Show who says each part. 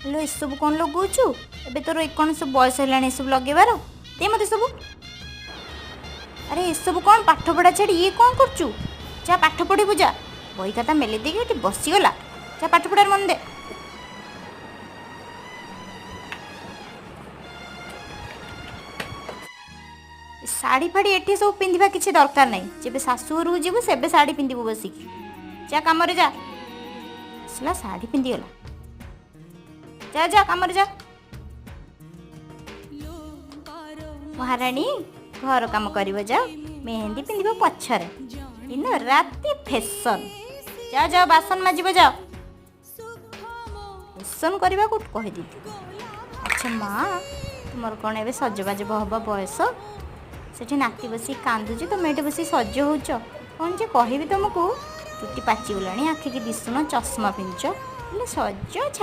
Speaker 1: Hello ये सब कौन लगौଛୁ एबे तोर कौन सब बयस है सब लगेबार दे मत सब। अरे ये सब कौन पाठ पढ़ा छाड़ी ये कौन करचु जा पाठ पढ़ू जा बही खाता मेले देखे बसीगला जा पाठ पढ़ार मन दे। शाढ़ी फाड़ी एठी सब पिंधिबा किसी दरकार नहीं जेबे शाशुघर को जीवु सेबे शाढ़ी पिंधिबु बसिकी जा काम रे जा असला शाढ़ी पिंधि गला जा जा काम रे जा। महारानी घर काम करिवो जा मेहंदी पिंधिबो पछरे दिन राति फैशन जा जा बासन माजिबो जा फैशन करबा को कहि दी। अच्छा माँ तुमर कौन एबे सजबाज हबा बयस सेठी नाती बसी कांदुची तुम ये बस सज होच कौन जे कहबी तुमको चुटी पाचिगलानी आखि की दिशुन चश्मा पिंच सज